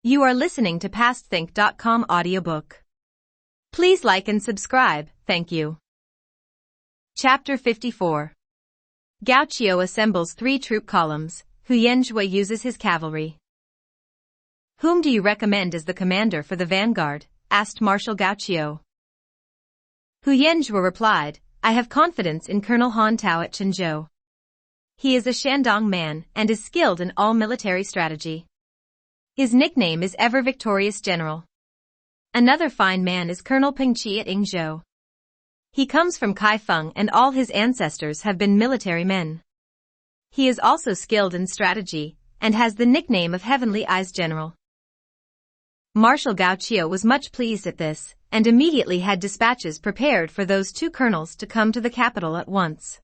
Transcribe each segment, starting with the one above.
You are listening to PastThink.com audiobook. Please like and subscribe, thank you. Chapter 54. Gao Qiu assembles 3 troop columns, Hu Yanzhua uses his cavalry. Whom do you recommend as the commander for the vanguard? Asked Marshal Gao Qiu. Hu Yanzhua replied, I have confidence in Colonel Han Tao at Chenzhou. He is a Shandong man and is skilled in all military strategy. His nickname is Ever Victorious General. Another fine man is Colonel Peng Qi at Yingzhou. He comes from Kaifeng and all his ancestors have been military men. He is also skilled in strategy and has the nickname of Heavenly Eyes General. Marshal Gao Qiu was much pleased at this and immediately had dispatches prepared for those 2 colonels to come to the capital at once.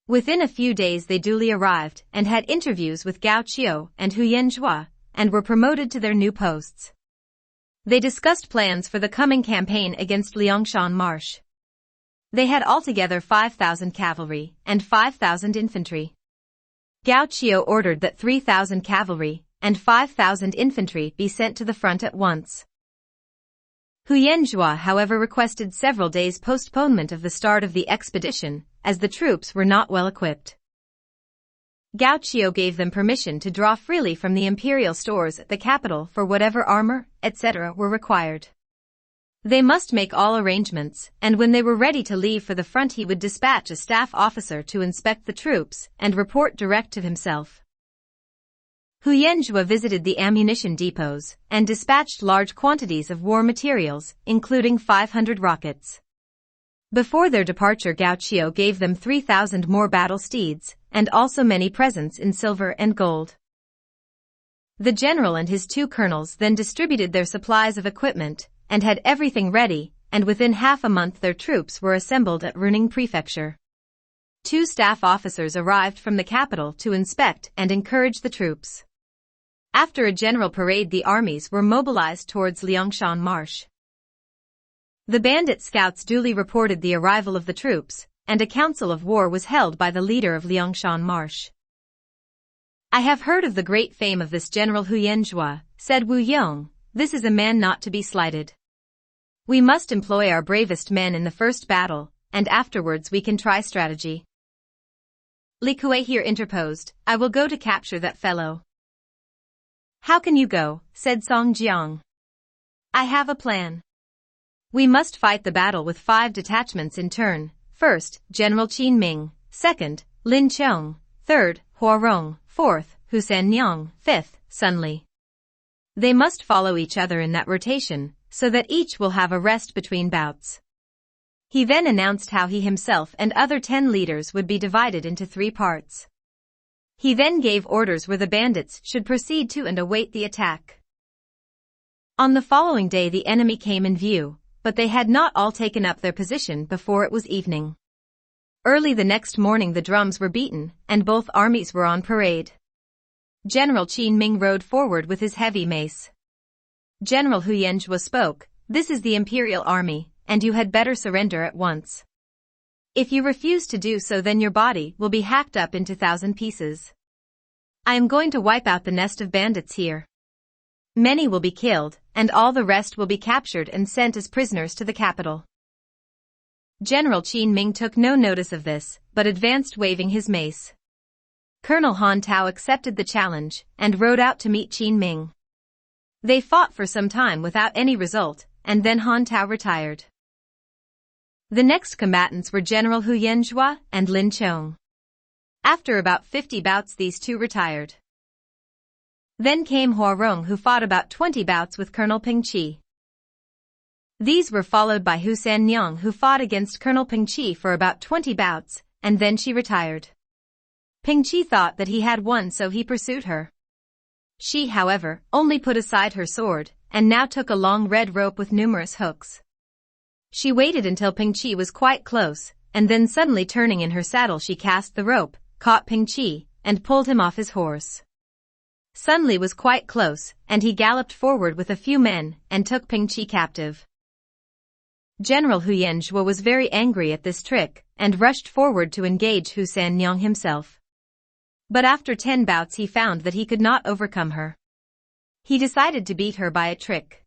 Within a few days they duly arrived and had interviews with Gao Qiu and Hu Yanzhua, and were promoted to their new posts. They discussed plans for the coming campaign against Liangshan Marsh. They had altogether 5,000 cavalry and 5,000 infantry. Gao Qiu ordered that 3,000 cavalry and 5,000 infantry be sent to the front at once. Hu Yanzhua, however, requested several days' postponement of the start of the expedition, as the troops were not well equipped. Gao Qiu gave them permission to draw freely from the imperial stores at the capital for whatever armor, etc. were required. They must make all arrangements, and when they were ready to leave for the front he would dispatch a staff officer to inspect the troops and report direct to himself. Hu Yanzhua visited the ammunition depots and dispatched large quantities of war materials, including 500 rockets. Before their departure, Gao Qiu gave them 3,000 more battle steeds, and also many presents in silver and gold. The general and his 2 colonels then distributed their supplies of equipment, and had everything ready, and within half a month their troops were assembled at Ruining Prefecture. 2 staff officers arrived from the capital to inspect and encourage the troops. After a general parade the armies were mobilized towards Liangshan Marsh. The bandit scouts duly reported the arrival of the troops, and a council of war was held by the leader of Liangshan Marsh. I have heard of the great fame of this General Hu Yanzhua, said Wu Yong. This is a man not to be slighted. We must employ our bravest men in the first battle, and afterwards we can try strategy. Li Kuei here interposed, I will go to capture that fellow. How can you go? Said Song Jiang. I have a plan. We must fight the battle with 5 detachments in turn. First, General Qin Ming. Second, Lin Chong. Third, Hua Rong. Fourth, Hu Sannyang. Fifth, Sun Li. They must follow each other in that rotation, so that each will have a rest between bouts. He then announced how he himself and other 10 leaders would be divided into 3 parts. He then gave orders where the bandits should proceed to and await the attack. On the following day the enemy came in view, but they had not all taken up their position before it was evening. Early the next morning the drums were beaten, and both armies were on parade. General Qin Ming rode forward with his heavy mace. General Hu Yanzhua spoke, This is the imperial army, and you had better surrender at once. If you refuse to do so then your body will be hacked up into 1,000 pieces. I am going to wipe out the nest of bandits here. Many will be killed, and all the rest will be captured and sent as prisoners to the capital. General Qin Ming took no notice of this, but advanced waving his mace. Colonel Han Tao accepted the challenge, and rode out to meet Qin Ming. They fought for some time without any result, and then Han Tao retired. The next combatants were General Hu Yanzhua and Lin Chong. After about 50 bouts these 2 retired. Then came Hua Rong who fought about 20 bouts with Colonel Peng Qi. These were followed by Hu Sannyang who fought against Colonel Peng Qi for about 20 bouts, and then she retired. Peng Qi thought that he had won so he pursued her. She, however, only put aside her sword, and now took a long red rope with numerous hooks. She waited until Peng Qi was quite close, and then suddenly turning in her saddle she cast the rope, caught Peng Qi, and pulled him off his horse. Sun Li was quite close, and he galloped forward with a few men, and took Peng Qi captive. General Hu Yanzhua was very angry at this trick, and rushed forward to engage Hu Sannyang himself. But after 10 bouts he found that he could not overcome her. He decided to beat her by a trick.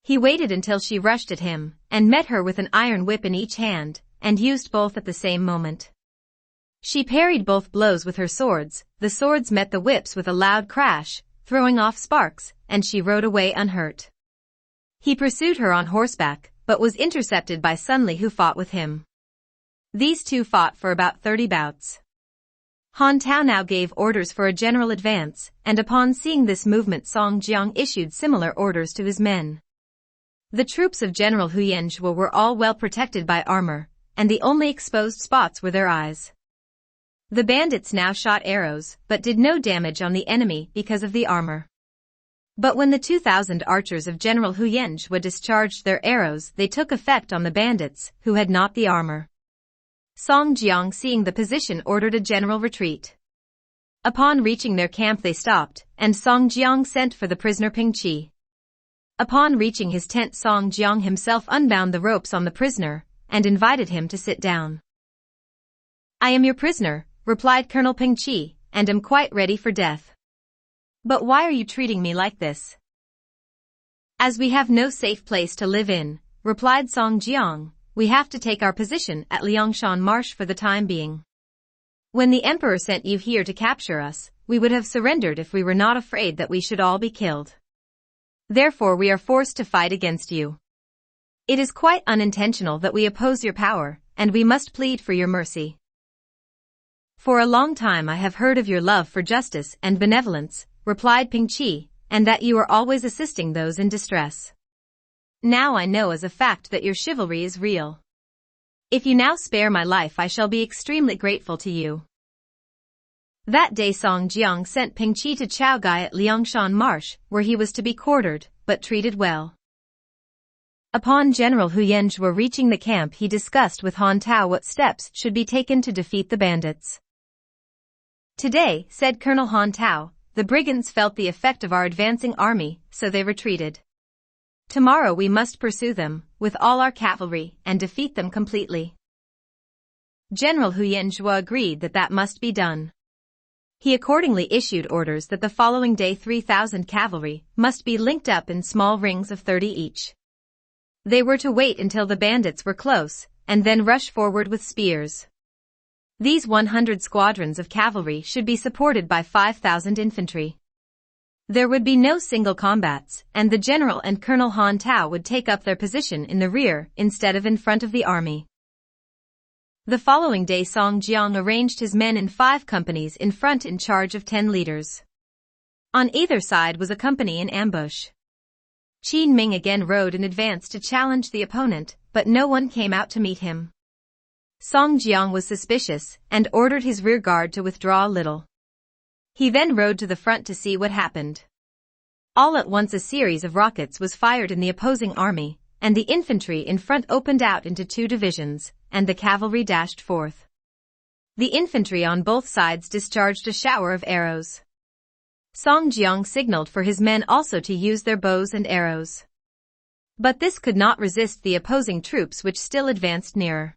He waited until she rushed at him, and met her with an iron whip in each hand, and used both at the same moment. She parried both blows with her swords, the swords met the whips with a loud crash, throwing off sparks, and she rode away unhurt. He pursued her on horseback, but was intercepted by Sun Li, who fought with him. These two fought for about 30 bouts. Han Tao now gave orders for a general advance, and upon seeing this movement Song Jiang issued similar orders to his men. The troops of General Hu Yanzhua were all well protected by armor, and the only exposed spots were their eyes. The bandits now shot arrows, but did no damage on the enemy because of the armor. But when the 2,000 archers of General Hu Yanzhua discharged their arrows, they took effect on the bandits, who had not the armor. Song Jiang, seeing the position, ordered a general retreat. Upon reaching their camp they stopped, and Song Jiang sent for the prisoner Ping Qi. Upon reaching his tent Song Jiang himself unbound the ropes on the prisoner, and invited him to sit down. "I am your prisoner," replied Colonel Ping Qi, "and am quite ready for death. But why are you treating me like this?" "As we have no safe place to live in," replied Song Jiang, "we have to take our position at Liangshan Marsh for the time being. When the emperor sent you here to capture us, we would have surrendered if we were not afraid that we should all be killed. Therefore we are forced to fight against you. It is quite unintentional that we oppose your power, and we must plead for your mercy. For a long time I have heard of your love for justice and benevolence," replied Ping Qi, "and that you are always assisting those in distress. Now I know as a fact that your chivalry is real. If you now spare my life I shall be extremely grateful to you." That day Song Jiang sent Ping Qi to Chao Gai at Liangshan Marsh, where he was to be quartered, but treated well. Upon General Hu Yanzhua reaching the camp, he discussed with Han Tao what steps should be taken to defeat the bandits. "Today," said Colonel Han Tao, "the brigands felt the effect of our advancing army, so they retreated. Tomorrow we must pursue them, with all our cavalry, and defeat them completely." General Hu Yanzhua agreed that must be done. He accordingly issued orders that the following day 3,000 cavalry must be linked up in small rings of 30 each. They were to wait until the bandits were close, and then rush forward with spears. These 100 squadrons of cavalry should be supported by 5,000 infantry. There would be no single combats, and the general and Colonel Han Tao would take up their position in the rear instead of in front of the army. The following day Song Jiang arranged his men in 5 companies in front in charge of 10 leaders. On either side was a company in ambush. Qin Ming again rode in advance to challenge the opponent, but no one came out to meet him. Song Jiang was suspicious, and ordered his rear guard to withdraw a little. He then rode to the front to see what happened. All at once a series of rockets was fired in the opposing army, and the infantry in front opened out into 2 divisions, and the cavalry dashed forth. The infantry on both sides discharged a shower of arrows. Song Jiang signaled for his men also to use their bows and arrows. But this could not resist the opposing troops, which still advanced nearer.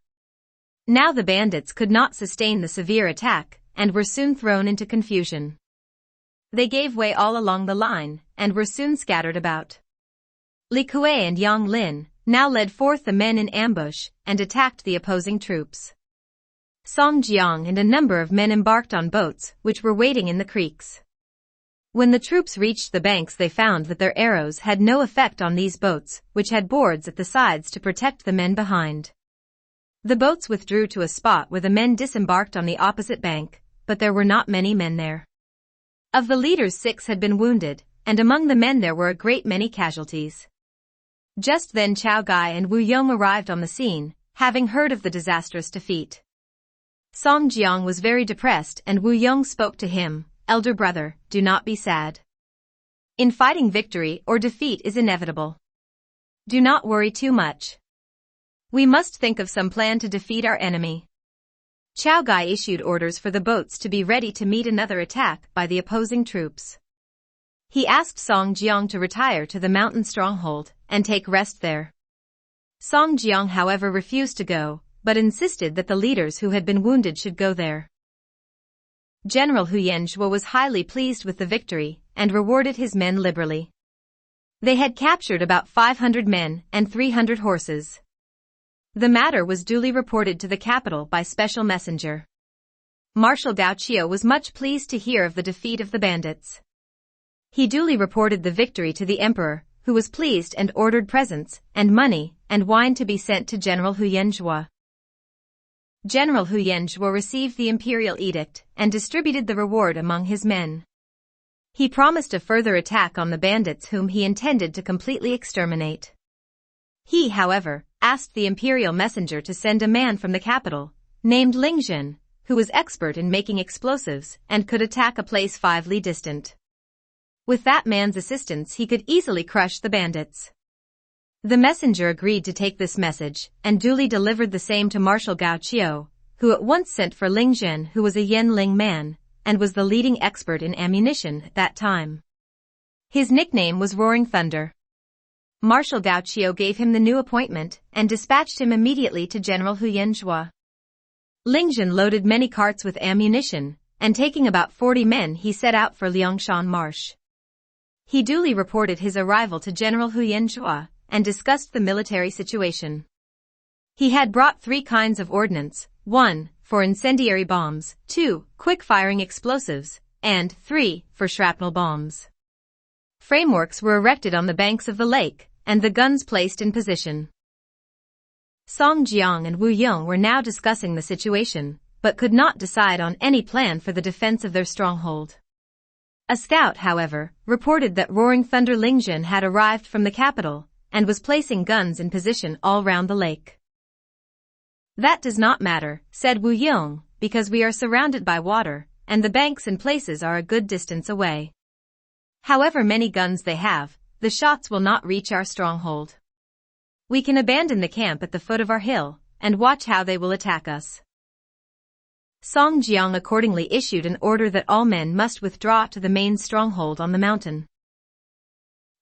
Now the bandits could not sustain the severe attack, and were soon thrown into confusion. They gave way all along the line, and were soon scattered about. Li Kuei and Yang Lin now led forth the men in ambush, and attacked the opposing troops. Song Jiang and a number of men embarked on boats, which were waiting in the creeks. When the troops reached the banks they found that their arrows had no effect on these boats, which had boards at the sides to protect the men behind. The boats withdrew to a spot where the men disembarked on the opposite bank, but there were not many men there. Of the leaders 6 had been wounded, and among the men there were a great many casualties. Just then Chao Gai and Wu Yong arrived on the scene, having heard of the disastrous defeat. Song Jiang was very depressed, and Wu Yong spoke to him, "Elder brother, do not be sad. In fighting, victory or defeat is inevitable. Do not worry too much. We must think of some plan to defeat our enemy." Chao Gai issued orders for the boats to be ready to meet another attack by the opposing troops. He asked Song Jiang to retire to the mountain stronghold and take rest there. Song Jiang, however, refused to go, but insisted that the leaders who had been wounded should go there. General Huyenjua was highly pleased with the victory and rewarded his men liberally. They had captured about 500 men and 300 horses. The matter was duly reported to the capital by special messenger. Marshal Gauchio was much pleased to hear of the defeat of the bandits. He duly reported the victory to the emperor, who was pleased and ordered presents and money and wine to be sent to General Huyenjua. General Huyenjua received the imperial edict and distributed the reward among his men. He promised a further attack on the bandits whom he intended to completely exterminate. He, however, asked the imperial messenger to send a man from the capital, named Lingjin, who was expert in making explosives and could attack a place 5 li distant. With that man's assistance he could easily crush the bandits. The messenger agreed to take this message and duly delivered the same to Marshal Gauchio, who at once sent for Lingjin, who was a Yanling man and was the leading expert in ammunition at that time. His nickname was Roaring Thunder. Marshal Gauchio gave him the new appointment and dispatched him immediately to General Huyenjua. Lingjin loaded many carts with ammunition, and taking about 40 men he set out for Liangshan Marsh. He duly reported his arrival to General Huyenjua and discussed the military situation. He had brought 3 kinds of ordnance, 1, for incendiary bombs, 2, quick-firing explosives, and 3, for shrapnel bombs. Frameworks were erected on the banks of the lake, and the guns placed in position. Song Jiang and Wu Yong were now discussing the situation, but could not decide on any plan for the defense of their stronghold. A scout, however, reported that Roaring Thunder Lingjin had arrived from the capital and was placing guns in position all round the lake. That does not matter, said Wu Yong, because we are surrounded by water, and the banks and places are a good distance away. However many guns they have, the shots will not reach our stronghold. We can abandon the camp at the foot of our hill, and watch how they will attack us. Song Jiang accordingly issued an order that all men must withdraw to the main stronghold on the mountain.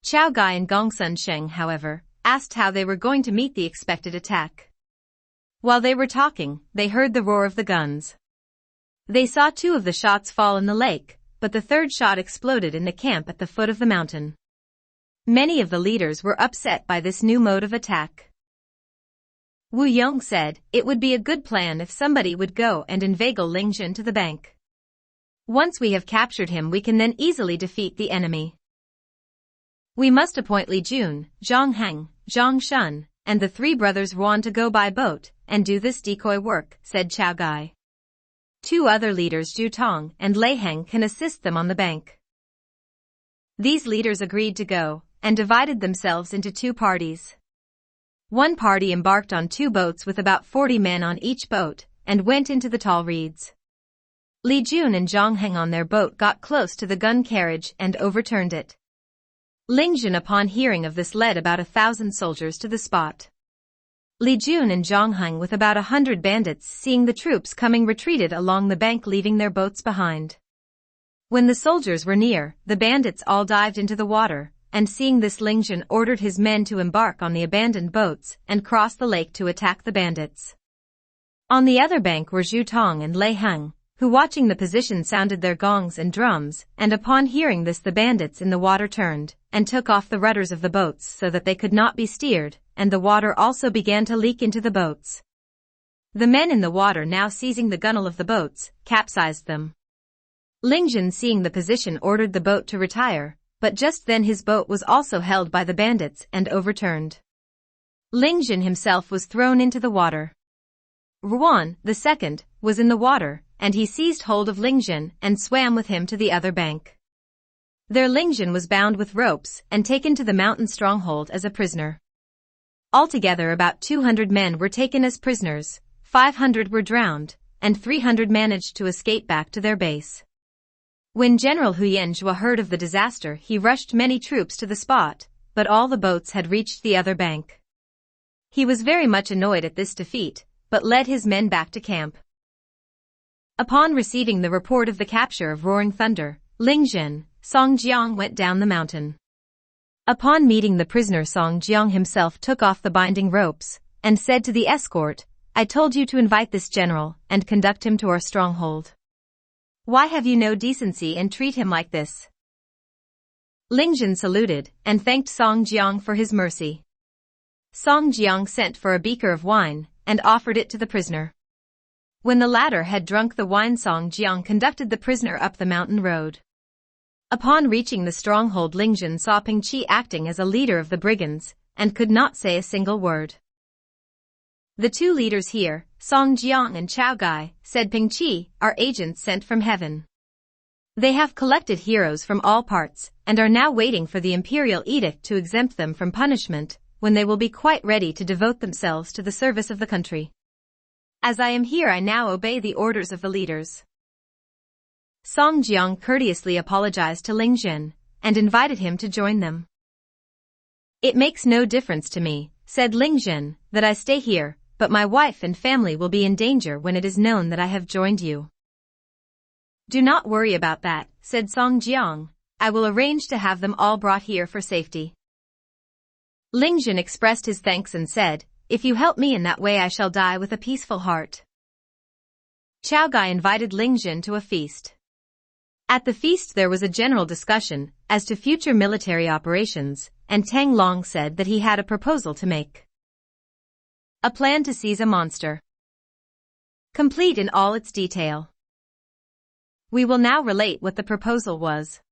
Chao Gai and Gongsun Sheng, however, asked how they were going to meet the expected attack. While they were talking, they heard the roar of the guns. They saw 2 of the shots fall in the lake, but the 3rd shot exploded in the camp at the foot of the mountain. Many of the leaders were upset by this new mode of attack. Wu Yong said, it would be a good plan if somebody would go and inveigle Lingjin to the bank. Once we have captured him we can then easily defeat the enemy. We must appoint Li Jun, Zhang Heng, Zhang Shun, and the 3 brothers Ruan to go by boat and do this decoy work, said Chao Gai. 2 other leaders, Zhu Tong and Lei Heng, can assist them on the bank. These leaders agreed to go and divided themselves into 2 parties. One party embarked on 2 boats with about 40 men on each boat and went into the tall reeds. Li Jun and Zhang Heng on their boat got close to the gun carriage and overturned it. Lingjin, upon hearing of this, led about 1,000 soldiers to the spot. Li Jun and Zhang Heng with about 100 bandits, seeing the troops coming, retreated along the bank, leaving their boats behind. When the soldiers were near, the bandits all dived into the water, and seeing this, Lingjin ordered his men to embark on the abandoned boats and cross the lake to attack the bandits. On the other bank were Zhu Tong and Lei Heng, who, watching the position, sounded their gongs and drums, and upon hearing this the bandits in the water turned and took off the rudders of the boats so that they could not be steered, and the water also began to leak into the boats. The men in the water, now seizing the gunwale of the boats, capsized them. Lingjin, seeing the position, ordered the boat to retire, but just then his boat was also held by the bandits and overturned. Lingjin himself was thrown into the water. Ruan, the second, was in the water, and he seized hold of Lingjin and swam with him to the other bank. There Lingjin was bound with ropes and taken to the mountain stronghold as a prisoner. Altogether about 200 men were taken as prisoners, 500 were drowned, and 300 managed to escape back to their base. When General Huyenjua heard of the disaster, he rushed many troops to the spot, but all the boats had reached the other bank. He was very much annoyed at this defeat, but led his men back to camp. Upon receiving the report of the capture of Roaring Thunder, Lingjin, Song Jiang went down the mountain. Upon meeting the prisoner, Song Jiang himself took off the binding ropes and said to the escort, I told you to invite this general and conduct him to our stronghold. Why have you no decency and treat him like this? Ling Jin saluted and thanked Song Jiang for his mercy. Song Jiang sent for a beaker of wine and offered it to the prisoner. When the latter had drunk the wine, Song Jiang conducted the prisoner up the mountain road. Upon reaching the stronghold, Ling Jin saw Ping Qi acting as a leader of the brigands and could not say a single word. The two leaders here, Song Jiang and Chao Gai, said Ping Qi, are agents sent from heaven. They have collected heroes from all parts and are now waiting for the imperial edict to exempt them from punishment, when they will be quite ready to devote themselves to the service of the country. As I am here, I now obey the orders of the leaders. Song Jiang courteously apologized to Ling Jin and invited him to join them. It makes no difference to me, said Ling Jin, that I stay here, but my wife and family will be in danger when it is known that I have joined you. Do not worry about that, said Song Jiang. I will arrange to have them all brought here for safety. Ling Jin expressed his thanks and said, if you help me in that way, I shall die with a peaceful heart. Chao Gai invited Ling Jin to a feast. At the feast there was a general discussion as to future military operations, and Tang Long said that he had a proposal to make. A plan to seize a monster. Complete in all its detail. We will now relate what the proposal was.